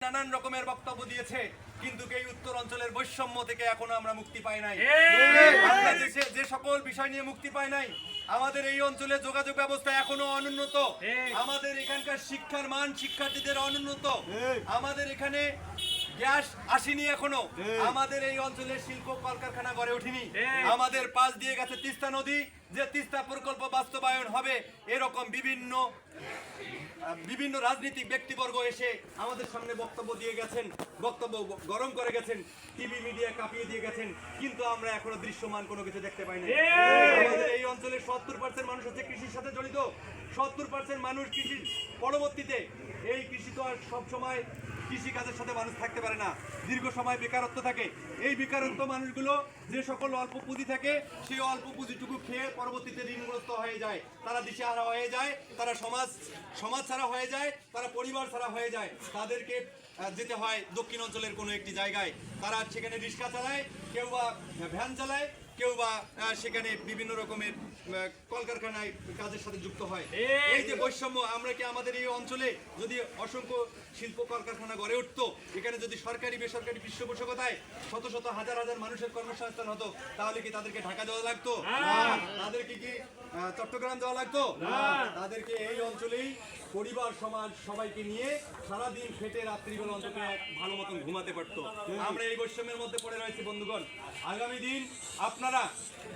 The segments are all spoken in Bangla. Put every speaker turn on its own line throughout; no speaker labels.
নানান রকমের বক্তব্য দিয়েছে, কিন্তু এই উত্তর অঞ্চলের বৈষম্য থেকে এখনো আমরা মুক্তি পাই নাই। আমরা দেশে যে সকল বিষয় নিয়ে মুক্তি পাই নাই, আমাদের এই অঞ্চলে যোগাযোগ ব্যবস্থা এখনো অনুন্নত, আমাদের এখানকার শিক্ষার মান শিক্ষার্থীদের অনুন্নত, আমাদের এখানে গ্যাস আসেনি এখনো, আমাদের এই অঞ্চলে শিল্প কলকারখানা গড়ে ওঠেনি, আমাদের পাশ দিয়ে গেছে তিস্তা নদী, যে তিস্তা প্রকল্প বাস্তবায়ন হবে এরকম বিভিন্ন রাজনৈতিক ব্যক্তিবর্গ এসে আমাদের সামনে বক্তব্য দিয়ে গেছেন, বক্তব্য গরম করে গেছেন, টিভি মিডিয়া কাঁপিয়ে দিয়ে গেছেন, কিন্তু আমরা এখনো দৃশ্যমান কোনো কিছু দেখতে পাই না। আমাদের এই অঞ্চলের 70% মানুষ হচ্ছে কৃষির সাথে জড়িত, 70% মানুষ কৃষির পরবর্তীতে, এই কৃষি তো আর সবসময় কৃষিকাজের সাথে মানুষ থাকতে পারে না, দীর্ঘ সময় বেকারত্ব থাকে। এই বেকারত্ব মানুষগুলো যে সকল অল্প পুঁজি থাকে, সেই অল্প পুঁজিটুকু খেয়ে পরবর্তীতে ঋণগ্রস্ত হয়ে যায়, তারা দিশেহারা হয়ে যায়, তারা সমাজ ছাড়া হয়ে যায়, তারা পরিবার ছাড়া হয়ে যায়, তাদেরকে যেতে হয় দক্ষিণ অঞ্চলের কোনো একটি জায়গায়, তারা সেখানে রিক্সা চালায়, কেউ বা ভ্যান চালায়, কেউ বা সেখানে বিভিন্ন রকমের কলকারখানায় কাজের সাথে যুক্ত হয়। এই যে বৈষম্য, আমরা কি আমাদের এই অঞ্চলে যদি অসংখ্য শিল্প কলকারখানা গড়ে উঠতো, এখানে যদি সরকারি বেসরকারি পৃষ্ঠপোষকতায় শত শত হাজার হাজার মানুষের কর্মসংস্থান হতো, তাহলে কি তাদেরকে ঢাকা দেওয়া লাগতো? তাদেরকে কি চট্টগ্রাম দেওয়া লাগতো? তাদেরকে এই অঞ্চলেই পরিবার সমাজ সবাইকে নিয়ে সারাদিন খেটে রাত্রিবেলা অন্তত ভালো মতন ঘুমাতে পারতো। আমরা এই বৈষম্যের মধ্যে পড়ে রয়েছি বন্ধুগণ। আগামী দিন আপনারা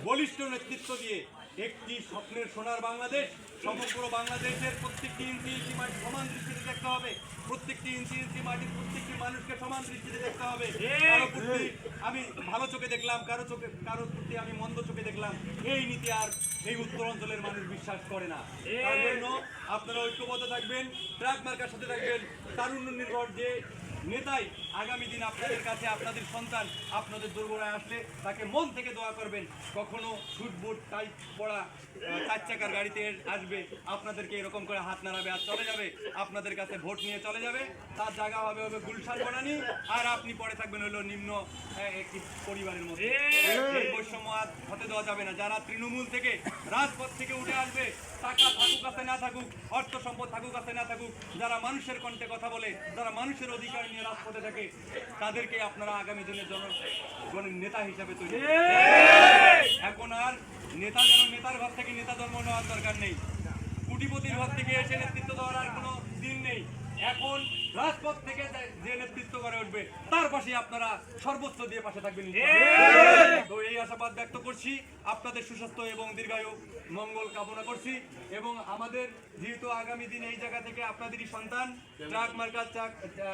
বলিষ্ঠ নেতৃত্ব দিয়ে একটি স্বপ্নের সোনার বাংলাদেশ, সমগ্র বাংলাদেশের প্রত্যেকটি ইঞ্চি ইঞ্চি মাটি সমান দৃষ্টিতে দেখতে হবে, প্রত্যেকটি ইঞ্চি ইঞ্চি মাটির প্রত্যেকটি মানুষকে সমান দৃষ্টিতে দেখতে হবে। কারো প্রতি আমি ভালো চোখে দেখলাম, কারো প্রতি আমি মন্দ চোখে দেখলাম, এই নীতি আর এই উত্তর অঞ্চলের মানুষ বিশ্বাস করে না। তার জন্য আপনারা ঐক্যবদ্ধ থাকবেন, ট্রাক মার্কার সাথে থাকবেন, তারুণ্য নির্ভর যে নেতাই আগামী দিন আপনাদের কাছে আপনাদের সন্তান আপনাদের দুর্গরায় আসলে তাকে মন থেকে দোয়া করবেন। কখনো স্যুট বুট টাইপ পরা 4 চাকার গাড়িতে আসবে, আপনাদেরকে এরকম করে হাত নাড়াবে আর চলে যাবে, আপনাদের কাছে ভোট নিয়ে চলে যাবে, তার জায়গা হবে গুলশান বনানি, আর আপনি পরে থাকবেন হলো নিম্ন একটি পরিবারের মধ্যে। এই বৈষম্য আর হতে দেওয়া যাবে না। যারা তৃণমূল থেকে রাজপথ থেকে উঠে আসবে, টাকা থাকুক কাছে না থাকুক, অর্থ সম্পদ থাকুক কাছে না থাকুক, যারা মানুষের কণ্ঠে কথা বলে, যারা মানুষের অধিকার নিয়ে রাজপথে থাকে, তাদেরকে আপনারা আগামী দিনের জনগণের নেতা হিসাবে তৈরি। এখন আর নেতা যেন নেতার ঘর থেকে নেতা জন্ম নেওয়ার দরকার নেই, কোটিপতির ঘর থেকে এসে নেতৃত্ব দেওয়ার আর কোনো দিন নেই। এখন রাজপথ থেকে যে নেতৃত্ব করে উঠবে, তার পাশে আপনারা সর্বোচ্চ দিয়ে পাশে থাকবেন। তো এই আশাবাদ ব্যক্ত করছি, আপনাদের সুস্বাস্থ্য এবং দীর্ঘায়ু মঙ্গল কামনা করছি। এবং আমাদের যেহেতু আগামী দিন এই জায়গা থেকে আপনাদেরই সন্তান ট্রাক মার্কা